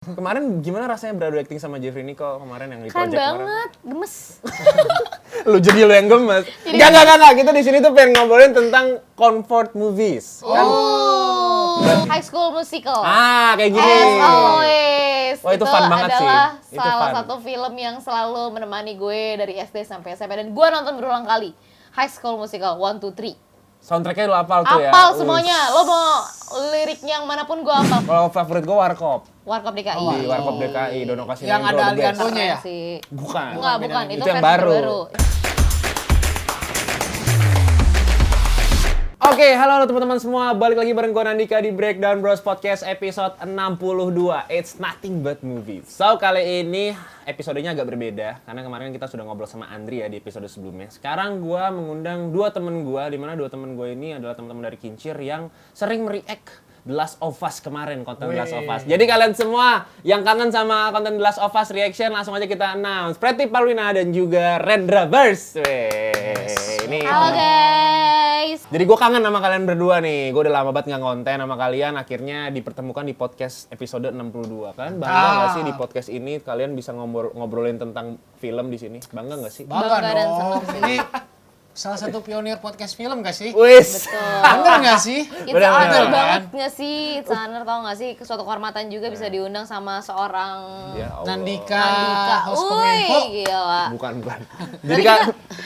Kemarin gimana rasanya beradu acting sama Jeffrey Nicole kemarin yang di Keren project banget, gemes. Lu jadi lu yang gemes. Enggak. Kita di sini tuh pengen ngobrolin tentang comfort movies. Kan? High School Musical. Kayak gini. As always. Wah, itu fun banget sih. Adalah Itu salah fun. satu film yang selalu menemani gue dari SD sampai SMP dan gue nonton berulang kali. High School Musical 1, 2, 3. Soundtracknya lu hafal tuh ya? Apal semuanya. Lo mau liriknya yang manapun gue hafal. Kalau favorit gue Warkop. Warkop DKI. Di Warkop DKI, Dono Kasino Yang Indro, ada The Best. Aliando-nya ya? Bukan. Bukan. Itu yang versi baru. terbaru. Oke, halo teman-teman semua. Balik lagi bareng gue Nandika di Breakdown Bros Podcast episode 62. It's nothing but movies. So, kali ini episodenya agak berbeda. Karena kemarin kita sudah ngobrol sama Andri ya di episode sebelumnya. Sekarang gue mengundang dua temen gue. Dimana dua temen gue ini adalah teman-teman dari Kincir yang sering mereact The Last of Us kemarin, konten The Last of Us. Jadi kalian semua yang kangen sama konten The Last of Us reaction, langsung aja kita announce. Preti Parwina dan juga Rendraverse. Ini Halo guys. jadi gue kangen sama kalian berdua nih. Gue udah lama banget nggak konten sama kalian. Akhirnya dipertemukan di podcast episode 62. Kalian bangga nggak sih di podcast ini kalian bisa ngobrolin tentang film di sini? Bangga nggak sih? Bangga Bangga dan dong. senang sih. Ini salah satu pionir podcast film gak sih? Wis. Bener gak sih? It's Bener, honor bener, banget nggak sih? It's honor tau nggak sih? Suatu kehormatan juga bisa diundang sama seorang Ya Allah. Nandika, Nandika. host Kominfo. Gila. Bukan. Jadi kan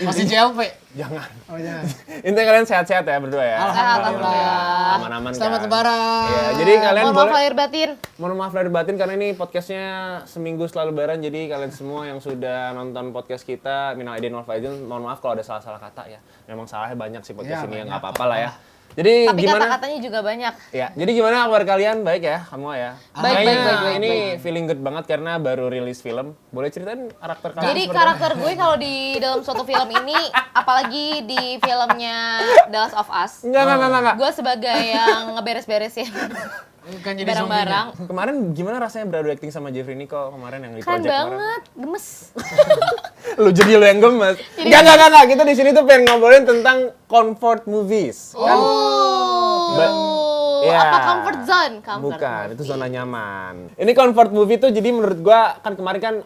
Masih JLP. jangan. Oh jangan. Intinya kalian sehat-sehat ya berdua ya. Alhamdulillah. Aman-aman kan. Selamat lebaran. Iya, jadi kalian Mohon maaf boleh lahir batin. mohon maaf lahir batin karena ini podcastnya seminggu setelah lebaran. Jadi kalian semua yang sudah nonton podcast kita, minal aidin wal faizin, mohon maaf kalau ada salah-salah kata ya. Memang salahnya banyak sih podcast Ya, ini, ya banyak. nggak apa-apa lah ya. Jadi Tapi gimana? kata-katanya juga banyak. Ya, jadi gimana kabar kalian? Baik ya, kamu ya? Baik, Kayaknya baik. ini feeling good banget karena baru rilis film. Boleh ceritain karakter kalian? Jadi seperti karakter gue kalau di dalam suatu film ini, apalagi di filmnya The Last of Us, Enggak. gue sebagai yang ngeberes-beresin Bukan jadi barang-barang. Kemarin gimana rasanya beradu acting sama Jeffrey Nicole kemarin yang di Keren project kemarin? banget, gemes. Lu jadi lu yang gemes. Enggak. Kita di sini tuh pengen ngobrolin tentang comfort movies. Kan? Ya. Apa comfort zone? Bukan, itu zona nyaman. Ini comfort movie tuh jadi menurut gua kan kemarin kan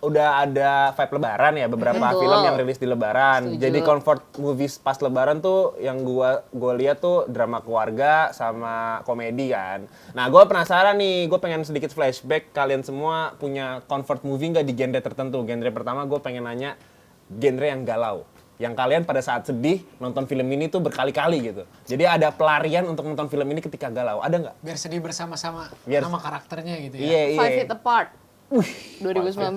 udah ada vibe lebaran ya, beberapa Betul. film yang rilis di lebaran. Setuju. Jadi comfort movies pas lebaran tuh yang gua lihat tuh drama keluarga sama komedi kan. Nah, gua penasaran nih, gua pengen sedikit flashback, kalian semua punya comfort movie nggak di genre tertentu? Genre pertama gua pengen nanya genre yang galau. Yang kalian pada saat sedih nonton film ini tuh berkali-kali gitu. Jadi ada pelarian untuk nonton film ini ketika galau. Ada nggak? Biar sedih bersama-sama Biar- sama karakternya gitu ya. Iya. Five Feet Apart. 2019.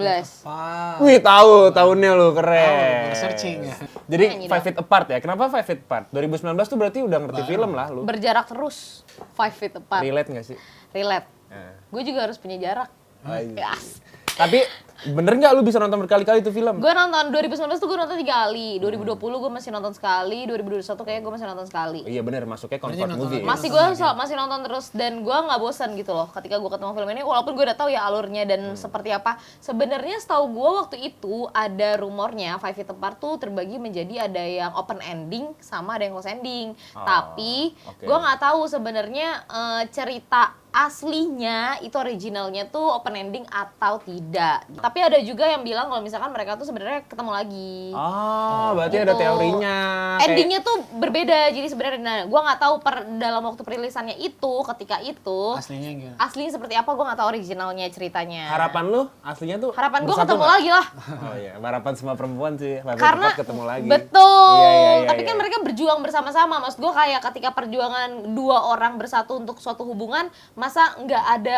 Wah. Wih, tahu tahunnya lu keren. Baru searching ya. Jadi Nyanyi Five dong. Feet Apart ya. Kenapa Five Feet Apart? 2019 tuh berarti udah ngerti film lah lu. Berjarak terus. 5 feet apart. Relate nggak sih? Relate. Nah. Gue juga harus punya jarak. Oh, iya. Yes. Tapi bener nggak lu bisa nonton berkali-kali tuh film? Gue nonton 2019 tuh gue nonton 3 kali. 2020 gue masih nonton sekali. 2021 kayaknya gue masih nonton sekali. Iya bener, masuknya comfort Berarti nonton movie. lagi. Masih gue masih nonton terus dan gue nggak bosan gitu loh ketika gue ketemu film ini walaupun gue udah tahu ya alurnya dan seperti apa. Sebenarnya setahu gue waktu itu ada rumornya Five Feet Apart tuh terbagi menjadi ada yang open ending sama ada yang close ending. Tapi oke. gue nggak tahu sebenarnya cerita aslinya itu originalnya tuh open ending atau tidak. Tapi ada juga yang bilang kalau misalkan mereka tuh sebenarnya ketemu lagi. Oh, berarti ada Gitu. teorinya. Endingnya tuh berbeda, jadi sebenarnya nah, gue nggak tahu dalam waktu perilisannya itu ketika itu Aslinya gimana? aslinya seperti apa, gue nggak tahu originalnya ceritanya. Harapan lu aslinya tuh Harapan gue bersatu ketemu nggak? lagi lah, Oh iya, harapan semua perempuan sih. Five Feet karena Apart ketemu lagi. betul. Iya, Tapi kan mereka berjuang bersama-sama, maksud gue kayak ketika perjuangan dua orang bersatu untuk suatu hubungan, masa nggak ada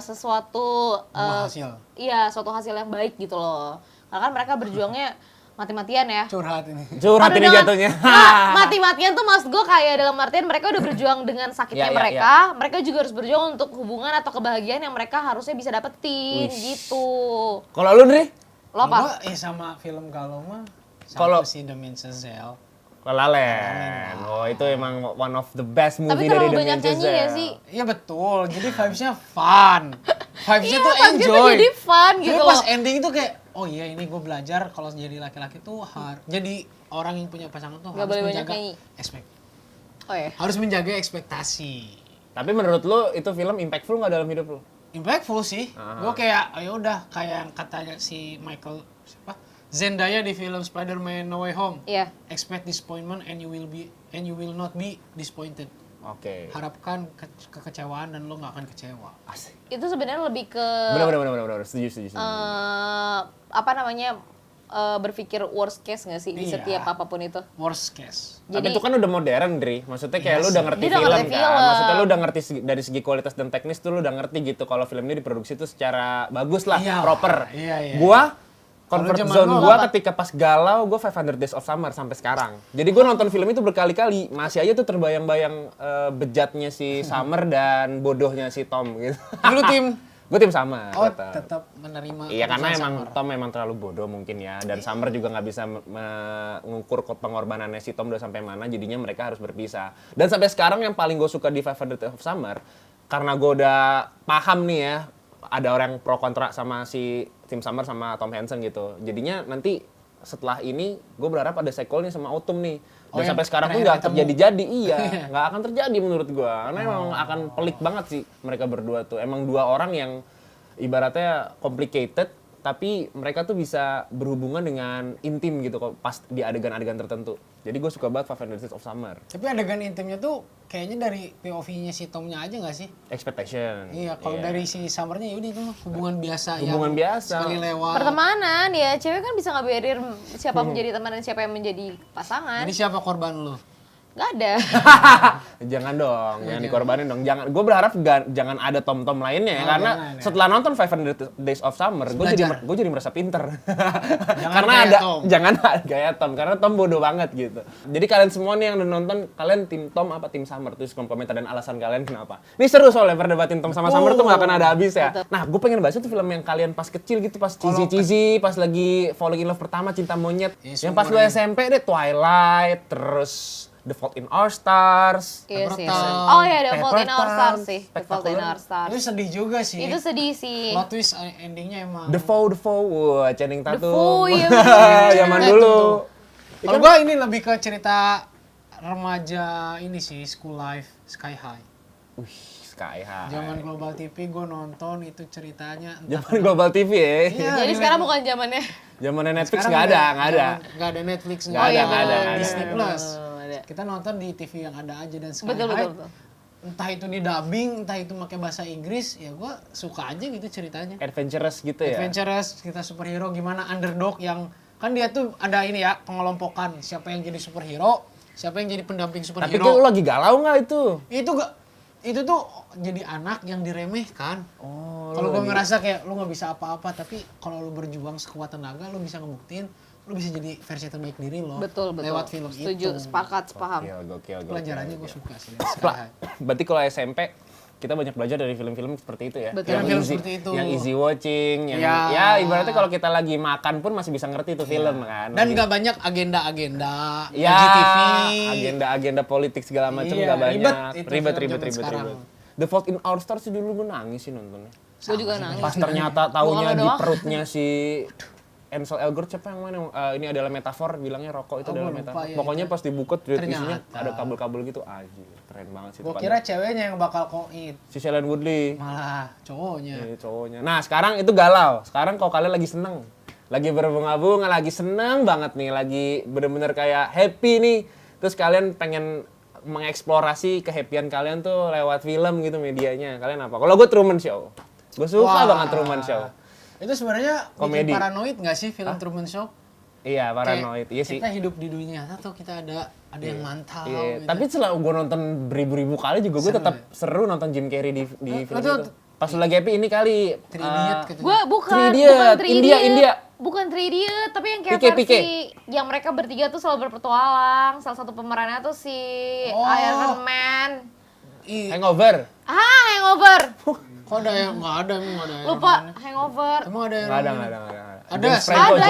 sesuatu Buah hasil. iya suatu hasil yang baik gitu loh. Karena kan mereka berjuangnya mati-matian ya. Curhat ini. Curhat Aduh, ini dengan- jatuhnya. Nah, mati-matian tuh maksud gue kayak dalam artian mereka udah berjuang dengan sakitnya Ya, ya, mereka, mereka juga harus berjuang untuk hubungan atau kebahagiaan yang mereka harusnya bisa dapetin gitu. Kalau lu Ndri? Lo Gua apa? sama film kalau mah Kalau- satu sih The Menzel. La La Land. Oh, itu emang one of the best movie Tapi dari terlalu The banyak nyanyi Manchester. ya sih? Iya betul, jadi vibes-nya fun. Vibes-nya tuh vibes-nya tuh enjoy. jadi fun gitu Tapi pas loh. ending itu kayak, oh iya ini gue belajar kalau jadi laki-laki tuh jadi orang yang punya pasangan tuh Nggak harus boleh banyak menjaga nyanyi. ekspektasi. Oh ya. Harus menjaga ekspektasi. Tapi menurut lu itu film impactful nggak dalam hidup lu? impactful sih. Gue kayak ya udah kayak yang katanya si Michael siapa? Zendaya di film Spider-Man No Way Home. Iya. Expect disappointment and you will not be disappointed. Oke. Harapkan kekecewaan dan lo nggak akan kecewa. Asik. Itu sebenarnya lebih ke Benar. Setuju. apa namanya berpikir worst case nggak sih di Iya. setiap apapun itu. Worst case. Tapi Jadi itu kan udah modern, Dri. Maksudnya kayak Iya lu udah sih. ngerti Dia udah film ngerti kan. film. Maksudnya lu udah ngerti dari segi kualitas dan teknis tuh lu udah ngerti gitu kalau film ini diproduksi itu secara bagus lah, Iya. proper. Iya. Gua comfort Kalau zaman zone lu gua apa? ketika pas galau, gua 500 Days of Summer sampai sekarang. Jadi gua nonton film itu berkali-kali, masih aja tuh terbayang-bayang bejatnya si Summer dan bodohnya si Tom gitu. Lu tim Gue tim Summer. oh tetap. tetap menerima. Iya karena keputusan emang Summer. Tom memang terlalu bodoh mungkin ya, dan Summer juga nggak bisa mengukur pengorbanannya si Tom udah sampai mana, jadinya mereka harus berpisah. Dan sampai sekarang yang paling gue suka di 500 Days of Summer, karena gue udah paham nih ya, ada orang yang pro kontra sama si Tim Summer sama Tom Hansen gitu. Jadinya nanti setelah ini gue berharap ada sequelnya sama Autumn nih. Dan yang sampai sekarang tuh terakhir nggak ketemu. terjadi-jadi, iya, nggak akan terjadi menurut gue. Karena emang akan pelik banget sih mereka berdua tuh. Emang dua orang yang ibaratnya complicated, tapi mereka tuh bisa berhubungan dengan intim gitu kok pas di adegan-adegan tertentu. Jadi gue suka banget 500 Days of Summer. Tapi adegan intimnya tuh kayaknya dari POV-nya si Tomnya aja nggak sih? Expectation. Iya, kalau dari si Summernya ya udah itu hubungan biasa. Hubungan yang biasa. Sekali lewat. Pertemanan ya, cewek kan bisa ngabarin siapa menjadi teman dan siapa yang menjadi pasangan. Jadi siapa korban lu? Nggak ada. Jangan dong, jangan dikorbanin dong. Jangan, gue berharap jangan ada tom-tom lainnya ya, Oh, karena jangan ya. setelah nonton 500 Days of Summer, Belajar. gue jadi merasa pinter. Jangan Karena kayak ada, Tom. jangan gaya Tom, karena Tom bodoh banget gitu. Jadi kalian semua nih yang udah nonton, kalian tim Tom apa tim Summer? Tulis kolom komentar dan alasan kalian kenapa. Ini seru soalnya perdebatin Tom sama Summer tuh gak akan ada habis ya. Betul. Nah, gue pengen bahas itu film yang kalian pas kecil gitu, pas cheesy-cheesy, pas lagi falling in love pertama, cinta monyet. Iya, Yang pas lu seumuran. SMP deh, Twilight, terus The Fault in Our Stars. Iya sih. Paper Oh ya, The Fault in Paper Our Stars Towns, sih. The Fault in Our Stars. Itu sedih juga sih. Itu sedih sih. Plot twist endingnya emang. The Foe, wah, Channing Tatum. Foe, iya Zaman bener. dulu. Kalau gua ini lebih ke cerita remaja ini sih, school life, Sky High. Wih, Sky High. Zaman Global TV gue nonton itu ceritanya. Zaman Global TV ya. Iya, Jadi di sekarang Netflix. bukan zamannya. Zamannya Netflix Sekarang nggak ada. Nggak ada Netflix, Nggak nggak ada, ada, nggak ada, nggak ada. Disney Plus. Ada. Kita nonton di TV yang ada aja dan Sky Betul, High. betul. Entah itu di dubbing, entah itu pakai bahasa Inggris, ya gue suka aja gitu ceritanya. Adventurous gitu ya. Adventurous, kita superhero gimana underdog yang kan dia tuh ada ini ya pengelompokan siapa yang jadi superhero, siapa yang jadi pendamping Tapi superhero. tuh lu lagi galau nggak itu? Itu tuh jadi anak yang diremehkan. Oh, Kalau gue ngerasa kayak lu nggak bisa apa-apa, tapi kalau lu berjuang sekuat tenaga, lu bisa ngebuktiin lu bisa jadi versi terbaik diri lo. Betul. Lewat film Setuju, itu. sepakat, sepaham. Gokil. Pelajarannya gue suka sih. dari Sky High. Berarti kalau SMP kita banyak belajar dari film-film seperti itu ya. Betul. Yang Film easy, seperti itu. yang easy watching, yang Ya. ya ibaratnya kalau kita lagi makan pun masih bisa ngerti itu film kan. Dan nggak banyak agenda-agenda ya, IGTV. agenda agenda politik segala macam Iya, nggak banyak. ribet itu Ribet. film zaman sekarang. The Fault in Our Stars sih dulu gue nangis sih nontonnya. Gue juga nangis. Pas ternyata taunya Bukan lo di doang. perutnya si Ansel Elgort siapa yang mana? Ini adalah metafor, bilangnya rokok itu Oh, adalah gua lupa, metafor. ya, Pokoknya pas dibuka isinya Ternyata. ada kabel-kabel gitu, anjir, keren banget sih. itu Gue pada- kira ceweknya yang bakal koit, si Shailene Woodley. malah cowoknya. Cowoknya. Nah, sekarang itu galau. Sekarang kalau kalian lagi seneng, lagi berbunga-bunga, lagi seneng banget nih, lagi bener-bener kayak happy nih. Terus kalian pengen mengeksplorasi kehappyan kalian tuh lewat film gitu medianya. Kalian apa? Kalau gue Truman Show. Gue suka Wah. banget Truman Show. Itu sebenarnya Komedi. bikin paranoid nggak sih film Truman Show? Iya, paranoid. Iya sih. Kita hidup di dunia nyata tuh kita ada yang mantau. Iya, gitu. tapi setelah gue nonton beribu-ribu kali juga gue Seru tetap ya? seru nonton Jim Carrey di film Betul. itu. Pas lu lagi happy ini kali. Three Idiot gitu. Gue bukan Three Idiot, Three India, Idiot. India. Bukan 3D, tapi yang kayak Pike. versi yang mereka bertiga tuh selalu berpetualang. Salah satu pemerannya tuh si Oh. Iron Man. Hangover. Hangover. Kok ada yang nggak ada emang nggak ada. yang Lupa mana? Hangover. Emang ada yang Nggak ada. Ada, James Franco, Ada,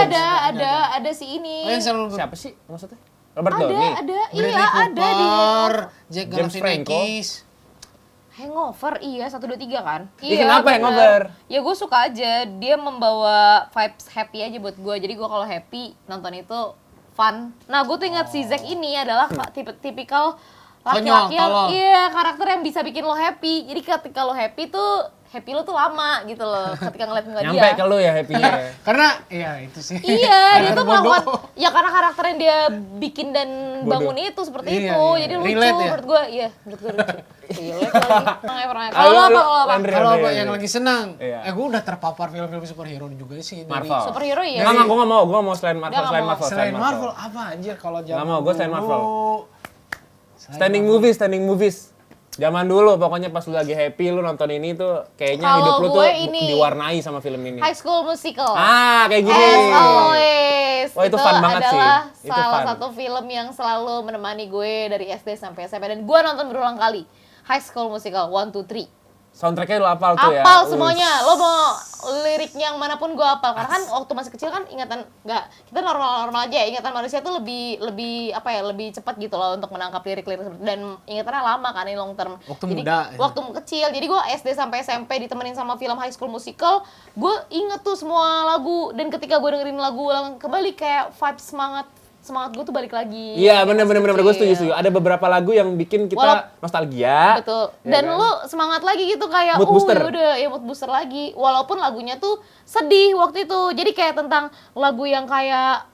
James. ada si ini. Oh, yang selalu Siapa sih maksudnya? Robert Ada, Downey. ada. Bradley Iya, ada di Cooper, Jack James Franco. Galifianakis. Hangover, iya 1, 2, 3 kan? Ih, kenapa bener. Hangover? Ya gue suka aja, dia membawa vibes happy aja buat gue. Jadi gue kalau happy nonton itu fun. Nah gue tuh ingat si Zack ini adalah tipikal laki-laki yang tolol. iya karakter yang bisa bikin lo happy. Jadi ketika lo happy tuh happy lu tuh lama gitu loh ketika ngeliat muka dia. Nyampe ke lu ya happy-nya. Karena ya itu sih. Iya, dia tuh Bodoh. melakukan ya karena karakter yang dia bikin dan bangun itu seperti Iya, itu. iya. Jadi lucu Relate ya? menurut gue. Iya, menurut gue lucu. Relate lagi. Pernah. Ayo, Kalau lu, apa? Andre. Kalau apa yang lagi senang? Iya. Gue udah terpapar film-film superhero juga sih dari Marvel. Superhero ya. Enggak, gue nggak mau selain Marvel, Dia nggak selain mau. Marvel. Selain Marvel apa anjir kalau zaman Nggak mau, gue selain Marvel. Selain Standing movies. Zaman dulu pokoknya pas lu lagi happy lu nonton ini tuh kayaknya Kalau hidup lu tuh gue ini, diwarnai sama film ini. High School Musical. Kayak gini. As always. Wah, itu fun banget sih. adalah Itu salah fun. satu film yang selalu menemani gue dari SD sampai SMP dan gue nonton berulang kali. High School Musical 1, 2, 3. Soundtracknya lu hafal tuh ya? Apal semuanya. Lo mau liriknya yang manapun gue apal. Karena kan waktu masih kecil kan ingatan kita normal-normal aja ya. Ingatan manusia tuh lebih apa ya, lebih cepat gitu loh untuk menangkap lirik-lirik dan ingatannya lama kan ini long term. Waktu Jadi, muda, ya. Waktu kecil. Jadi gue SD sampai SMP ditemenin sama film High School Musical, gue inget tuh semua lagu dan ketika gue dengerin lagu ulang kembali kayak vibe semangat gue tuh balik lagi. Iya, bener Masih gue kecil. setuju. Ada beberapa lagu yang bikin kita nostalgia. Betul. ya Dan kan? lu semangat lagi gitu kayak Mood booster. ya mood booster lagi. Walaupun lagunya tuh sedih waktu itu. Jadi kayak tentang lagu yang kayak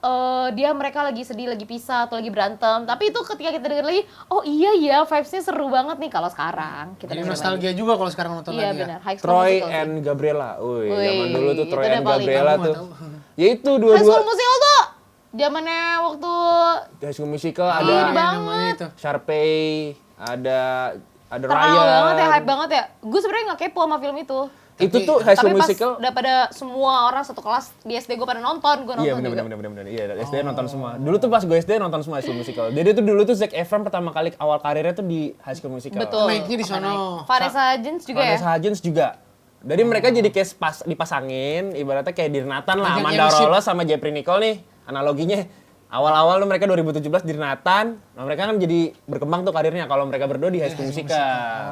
mereka lagi sedih, lagi pisah atau lagi berantem. Tapi itu ketika kita denger lagi, oh iya ya, vibes-nya seru banget nih kalau sekarang. Kita Jadi dengerin nostalgia juga kalau sekarang nonton lagi. Iya lagi ya. benar. High School Troy Musical sih. and Gabriella. Wih, Wih, zaman dulu tuh itu Troy udah and paling. Gabriella Aku tuh. nggak tahu. Ya itu High dua-dua. School Musical tuh zamannya waktu High School Musical Iya, ada namanya itu. Sharpay, ada terkenal Ryan. banget ya, hype banget ya. Gue sebenarnya nggak kepo sama film itu. Itu tuh High School Tapi pas Musical. udah pada semua orang satu kelas di SD gue pada nonton, gue nonton Iya juga. benar. Iya, SD nonton semua. Dulu tuh pas gue SD nonton semua High School Musical. Jadi tuh dulu tuh Zac Efron pertama kali awal karirnya tuh di High School Musical. Betul. Naiknya di sono. Vanessa Hudgens juga ya. Vanessa Hudgens juga. Jadi mereka jadi kayak dipasangin, ibaratnya kayak Dirnatan lah, Ajak Amanda yang sip. Wallace sama Jeffrey Nicole nih. Analoginya awal-awal tuh mereka 2017 Dirnatan, nah mereka kan jadi berkembang tuh karirnya kalau mereka berdua di High School Musical.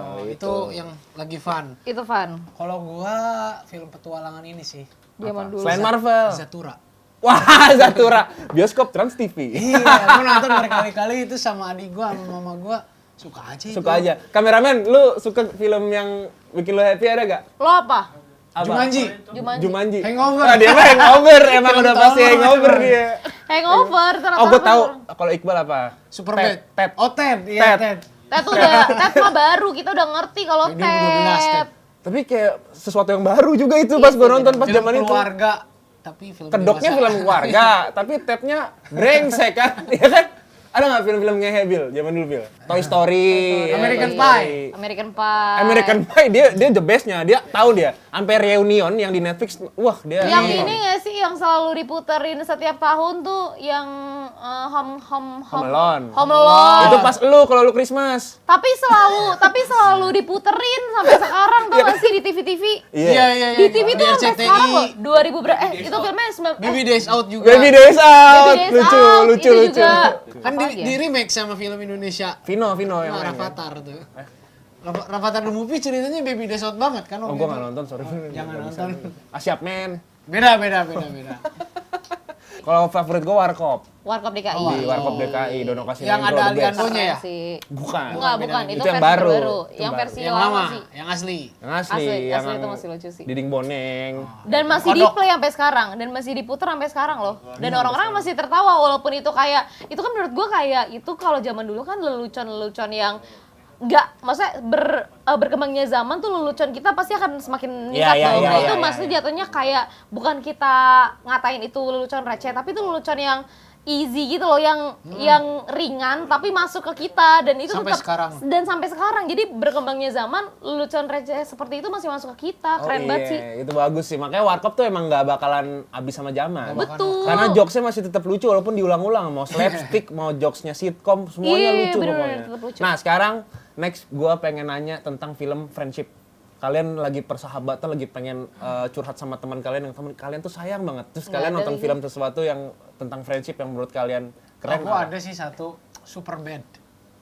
Oh, gitu. itu yang lagi fun. Itu fun. Kalau gua film petualangan ini sih. Zaman dulu. Selain Marvel. Zatura. Wah, Zatura. Bioskop Trans TV. Iya, gua nonton berkali-kali itu sama adik gua, sama mama gua. Suka aja itu. Suka aja. Kameramen, lu suka film yang bikin lu happy ada gak? Lo apa? Apa? Jumanji. Jumanji. Hangover. Dia mah hangover, emang Film udah pasti tolol, hangover emang. dia. Hangover. Oh, gue tahu. Kalau Iqbal apa? Superbad. Ted. Oh, Ted. Iya, Ted. Ted. Ted mah baru, kita udah ngerti kalau 2012 Ted. Ted. Tapi kayak sesuatu yang baru juga itu pas gue nonton pas Film zaman itu. keluarga. Tapi film Kedoknya dewasa. film keluarga, tapi Tednya brengsek kan, ya kan? Ada nggak film-film ngehe Bil? Zaman dulu Bil? Toy Story, American Toy Pie. Story. American Pie. American Pie dia the bestnya, dia tahu dia. Sampai reunion yang di Netflix, wah dia. Yang ini nggak sih yang selalu diputerin setiap tahun tuh yang Home Alone. Home Alone. Itu pas kalau lu Christmas. Tapi selalu diputerin sampai sekarang tuh masih di TV-TV. Iya. Di TV tuh Di sampai RCTI. sekarang loh. 2000 berapa? Itu filmnya Baby Days Out juga. Baby Days Out, Baby Days lucu, Out, lucu, itu lucu. juga. Kan Apa lagi ya? di remake sama film Indonesia. Vino yang Nah, main. Rafathar tuh. Rafathar the Movie ceritanya Baby Days Out banget kan Oh, waktu gua itu. nggak nonton, sorry. Jangan Nggak bisa. nonton. Siap men. Beda. Kalau favorit gua Warkop. Warkop DKI. Di Warkop DKI, Dono Kasino Yang Indro, ada the best. Aliando-nya ya? Sih. Bukan. Bukan. Itu Itu yang versi baru. terbaru. Itu Yang baru. versi Yang lama lama, sih. yang asli. Yang asli, yang Asli itu masih lucu sih. Diding Boneng. Dan masih di Kodok. play sampai sekarang dan masih diputer sampai sekarang loh. Dan orang-orang masih tertawa walaupun itu kayak itu kan menurut gua kayak itu kalau zaman dulu kan lelucon-lelucon yang maksudnya berkembangnya zaman tuh lelucon kita pasti akan semakin meningkat Iya, dong. iya, Nah, iya, itu iya, maksudnya iya. jatuhnya kayak bukan kita ngatain itu lelucon receh tapi itu lelucon yang easy gitu loh yang ringan tapi masuk ke kita dan itu Sampai tetap sekarang. dan sampai sekarang jadi berkembangnya zaman lelucon receh seperti itu masih masuk ke kita keren banget sih. Itu bagus sih. Makanya Warkop tuh emang nggak bakalan habis sama zaman. Betul. Karena jokesnya masih tetap lucu walaupun diulang-ulang. Mau slapstick, mau jokesnya sitcom, semuanya Iya, lucu bener-bener pokoknya. tetap lucu. Nah sekarang next gue pengen nanya tentang film Friendship. Kalian lagi persahabatan, lagi pengen curhat sama teman kalian yang teman kalian tuh sayang banget. Terus Nggak kalian ada nonton lagi. film sesuatu yang tentang friendship yang menurut kalian keren. Aku ada sih satu Superbad.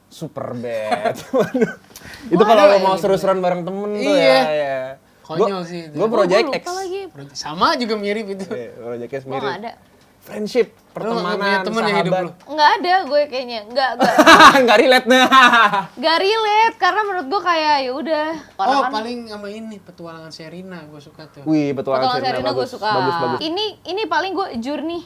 Superbad. Waduh. Itu Gua kalau ada lo mau gitu. seru-seruan bareng temen tuh Iya. ya. Konyol sih itu. Gue Project Gua X. lupa lagi. Sama juga mirip itu. Project X Gua mirip. nggak ada. friendship, Lu nggak punya pertemanan, temen ya hidup sahabat. lu? Nggak ada gue kayaknya, nggak Nggak relate nah. nggak relate karena menurut gue kayak ya udah. Orang Oh, kan paling sama ini petualangan Sherina gue suka tuh. Wih, petualangan Petualangan Sherina Sherina gue bagus, suka. bagus. Ini paling gue Journey.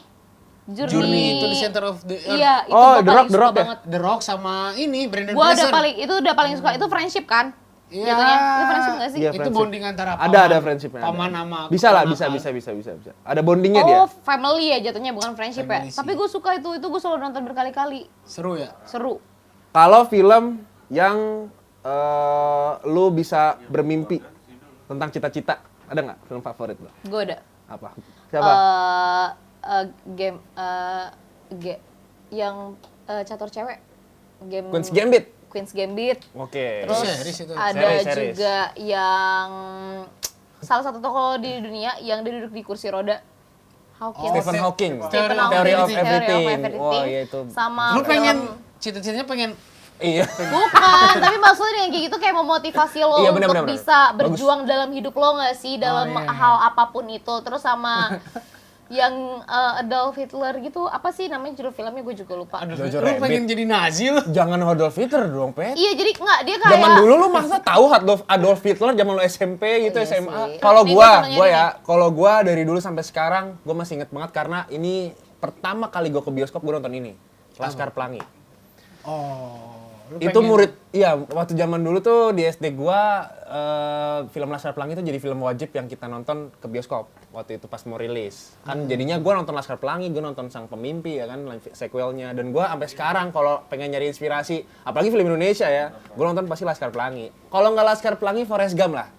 Journey itu the center of the earth. Iya, itu Oh, gue The paling Rock, The suka Rock ya? banget. The Rock sama ini Brandon Gue Fraser. udah paling suka itu friendship kan? Iya. Jatuhnya itu friendship nggak sih? Iya, Itu friendship. bonding antara Ada friendshipnya. paman ada. sama Bisa lah, keponakan. bisa. Ada bondingnya dia. Oh, family ya jatuhnya bukan friendship Family ya. sih. Tapi gue suka itu gue selalu nonton berkali-kali. Seru ya? Seru. Kalau film yang lu bisa bermimpi tentang cita-cita, ada nggak film favorit lo? Gue ada. Apa? Siapa? Game yang catur cewek. Game Queen's Gambit. Queen's Gambit. Oke. Terus Series itu. ada Series. juga yang salah satu tokoh di dunia yang dia duduk di kursi roda. Hawking. Stephen Hawking. Stephen Theory of Hawking. Everything. Wah, iya itu. Sama Lu pengen film- cita-citanya pengen Iya. Bukan, tapi maksudnya dengan kayak gitu kayak memotivasi lo Iya, untuk benar. bisa berjuang dalam hidup lo nggak sih dalam iya. hal apapun itu. Terus sama yang Adolf Hitler gitu, apa sih namanya judul filmnya gue juga lupa. aduh, Jojo lu Rabbit. pengen jadi Nazi lu. Jangan Adolf Hitler dong, Pet. Iya, jadi nggak dia kayak Zaman dulu lu masa tahu Adolf Hitler zaman lu SMP gitu, Iya SMA. sih. Kalau Ini gua senangnya gua ini. ya, kalau gua dari dulu sampai sekarang gua masih inget banget karena ini pertama kali gua ke bioskop gua nonton ini. Laskar Pelangi. Oh, lu Itu pengen- murid, iya waktu zaman dulu tuh di SD gua film Laskar Pelangi itu jadi film wajib yang kita nonton ke bioskop waktu itu pas mau rilis. Kan jadinya gua nonton Laskar Pelangi, gua nonton Sang Pemimpi ya kan sequelnya, dan gua sampai sekarang kalau pengen nyari inspirasi, apalagi film Indonesia ya, gua nonton pasti Laskar Pelangi. Kalau nggak Laskar Pelangi, Forrest Gump lah.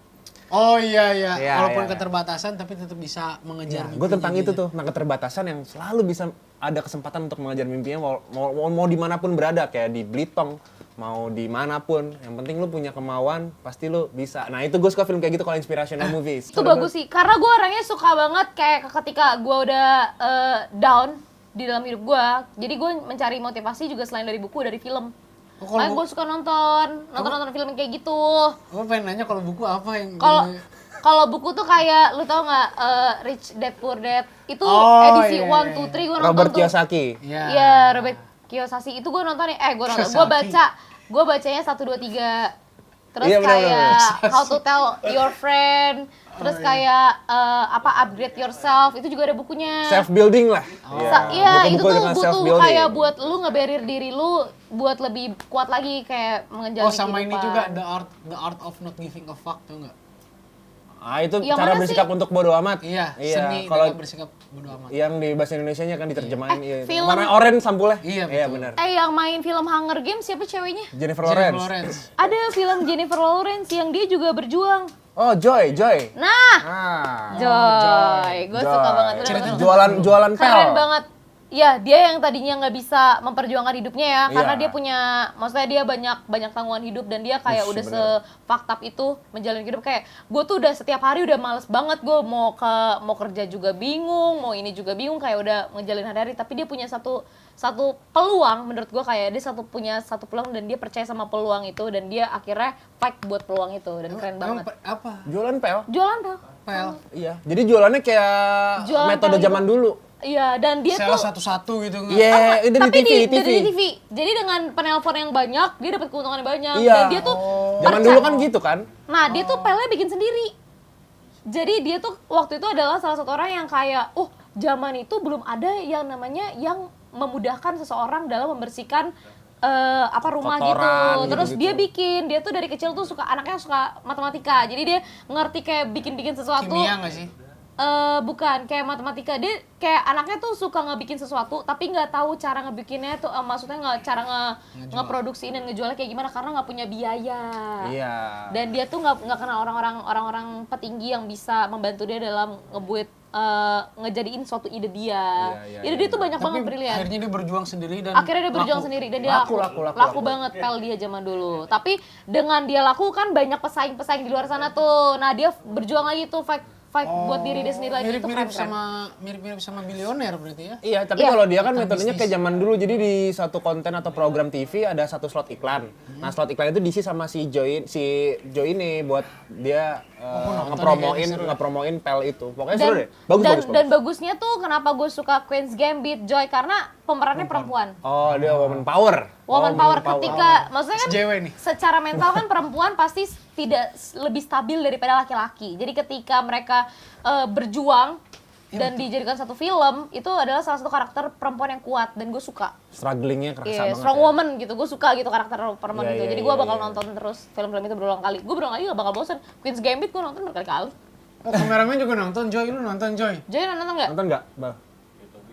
Oh iya. Iya, Walaupun iya. keterbatasan tapi tetap bisa mengejar Gue mimpinya tentang dia. itu tuh, tentang keterbatasan yang selalu bisa ada kesempatan untuk mengejar mimpinya mau dimanapun berada, kayak di Blitong, mau dimanapun, yang penting lu punya kemauan, pasti lu bisa. Nah itu gue suka film kayak gitu kalau inspirational movies. itu bagus sih karena gue orangnya suka banget kayak ketika gue udah down di dalam hidup gue, jadi gue mencari motivasi juga selain dari buku, dari film. Oh, kalau Makanya gue suka nonton film yang kayak gitu. Gue pengen nanya kalau buku apa yang Kalau buku tuh kayak lu tau nggak Rich Dad Poor Dad itu Oh, edisi iya, 1, iya. 2, 3 gue nonton Robert tuh. Kiyosaki. Iya. Iya, Robert Kiyosaki itu gue nonton gue bacanya 1, 2, 3. Terus Iya, benar, kayak benar. How to Tell Your Friend, terus kayak Upgrade Yourself, itu juga ada bukunya. Self building lah. Iya, itu Buku-buku tuh dengan butuh self-building. kayak buat lu ngeberir diri lu buat lebih kuat lagi kayak menjalani Oh sama ini kehidupan. juga The Art of Not Giving a Fuck tuh nggak? Ah itu Yang cara mana bersikap untuk bodo amat. Iya, seni kalau dalam bersikap bodo amat. yang di bahasa Indonesianya kan diterjemahin iya. film- Warna oranye sampulnya. Iya, Iya betul. benar. Yang main film Hunger Games siapa ceweknya? Jennifer Jennifer Lawrence. Lawrence. Ada film Jennifer Lawrence yang dia juga berjuang. Oh, Joy. Nah, Ah. Joy, gue suka Joy. banget. Bener-bener. Jualan pel. Keren banget. Ya, dia yang tadinya nggak bisa memperjuangkan hidupnya ya, karena Iya. dia punya, maksudnya dia banyak tanggungan hidup dan dia kayak udah se-fucked up itu menjalani hidup kayak gue tuh udah setiap hari udah males banget, gue mau kerja juga bingung, mau ini juga bingung, kayak udah ngejalin hari-hari, tapi dia punya satu peluang, menurut gue kayak dia punya satu peluang dan dia percaya sama peluang itu dan dia akhirnya fight buat peluang itu dan keren Emang banget. apa? Jualan pel. Jualan tuh. Pel. Iya. Jadi jualannya kayak Jualan metode pel zaman itu. dulu. Iya, dan dia Sales tuh satu-satu gitu nggak? Iya, itu di tapi TV. dari TV. Jadi dengan penelpon yang banyak, dia dapat keuntungan yang banyak. Iya. Dan dia tuh Zaman dulu kan gitu kan. Nah, dia tuh pelnya bikin sendiri. Jadi dia tuh waktu itu adalah salah satu orang yang kayak, zaman itu belum ada yang namanya yang memudahkan seseorang dalam membersihkan rumah Kotoran, gitu. Terus gitu-gitu. dia tuh dari kecil tuh anaknya suka matematika. Jadi dia ngerti kayak bikin-bikin sesuatu. Kimia nggak sih? Bukan kayak matematika, dia kayak anaknya tuh suka ngebikin sesuatu tapi nggak tahu cara ngebikinnya tuh, maksudnya ngeproduksiin dan ngejualnya kayak gimana karena nggak punya biaya. Iya. Dan dia tuh nggak kenal orang-orang petinggi yang bisa membantu dia dalam ngejadiin suatu ide dia. Ide dia tuh banyak banget brilian. Akhirnya dia berjuang sendiri dan Akhirnya dia berjuang laku. sendiri dan dia laku banget pel dia zaman dulu. Tapi dengan dia laku kan banyak pesaing-pesaing di luar sana tuh. Nah dia berjuang lagi tuh fight buat diri dia sendiri lagi. Itu Mirip-mirip sama bilioner berarti ya? Iya, tapi Iya. kalau dia kan metodenya kayak zaman dulu. Jadi di satu konten atau program TV ada satu slot iklan. Nah, slot iklan itu diisi sama si Joy ini buat dia ngepromoin pel itu. Pokoknya seru deh. Bagus. Dan bagusnya tuh kenapa gue suka Queen's Gambit, Joy, karena pemerannya perempuan. Oh, dia woman power. Woman power ketika, maksudnya kan SJW nih. secara mental kan perempuan pasti tidak lebih stabil daripada laki-laki. Jadi ketika mereka berjuang dan dijadikan satu film, itu adalah salah satu karakter perempuan yang kuat dan gue suka. Strugglingnya kerasa banget. Strong ya. woman gitu, gue suka gitu karakter perempuan Iya, itu. iya, Jadi gue iya, bakal iya. nonton terus film-film itu berulang kali. Gue berulang kali gak bakal bosan. Queen's Gambit gue nonton berkali-kali. Oh, kameramen juga nonton, Joy. Lu nonton, Joy? Joy nonton nggak? Nonton nggak, Bang?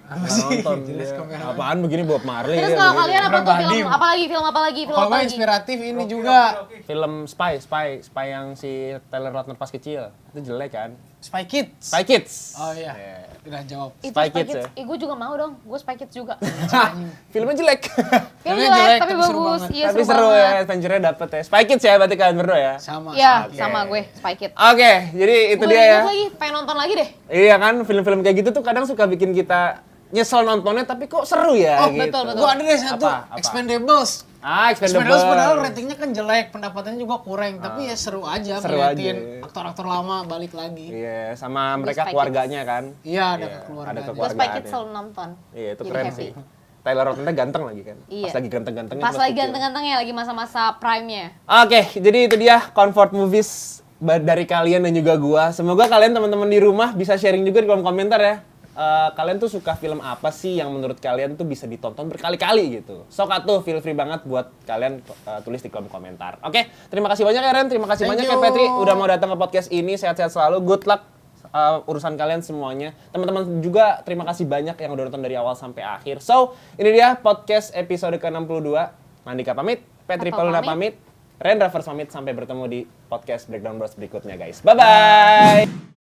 Apa Nggak sih? nonton. Jelas Dia. kameramen. Apaan begini Bob Marley? Terus dia kalau begini. kalian apa tuh Pribadi. film apalagi Kalau gue inspiratif ini juga. Film Spy yang si Taylor Lautner pas kecil. Itu jelek kan? Spy Kids. Spy Kids. Oh iya, udah jawab. Itu Spy Spy Kids Kids. ya? Gue juga mau dong. Gue Spy Kids juga. Filmnya jelek. Film Filmnya jelek jelek, tapi tapi seru bagus. banget. Iya Tapi seru seru ya, banget. adventure-nya dapet ya. Spy Kids ya berarti kalian berdua ya? Sama. Iya, Oke. sama gue Spy Kids. Oke, jadi itu Gue dia ya. lagi pengen nonton lagi deh. Iya kan, film-film kayak gitu tuh kadang suka bikin kita nyesel nontonnya tapi kok seru ya Oh, gitu. betul. Gua ada deh satu, Apa? Expendables. Expendables. Expendables padahal ratingnya kan jelek, pendapatannya juga kurang, tapi ya seru aja Seru ngeliatin aja. aktor-aktor lama balik lagi. Iya, sama mereka Spy keluarganya kan. Iya, ada Iya, keluarga. ada Gue keluargaan. Spy Kids ya. selalu nonton. Iya, itu Jadi keren happy. sih. Taylor Lautner ganteng lagi kan. Iya. Pas lagi ganteng-gantengnya. Pas lagi ganteng-gantengnya, lagi masa-masa prime-nya. Oke, jadi itu dia comfort movies dari kalian dan juga gua. Semoga kalian teman-teman di rumah bisa sharing juga di kolom komentar ya. Kalian tuh suka film apa sih yang menurut kalian tuh bisa ditonton berkali-kali gitu. Sok atuh feel free banget buat kalian tulis di kolom komentar. Oke, terima kasih banyak ya Ren, terima kasih Thank banyak ya you. Petri udah mau datang ke podcast ini. Sehat-sehat selalu, good luck urusan kalian semuanya. Teman-teman juga terima kasih banyak yang udah nonton dari awal sampai akhir. So, ini dia podcast episode ke-62. Nandika pamit, Petri Apa Pauluna pamit? pamit, Ren Ravers pamit. Sampai bertemu di podcast Breakdown Bros berikutnya guys. Bye-bye!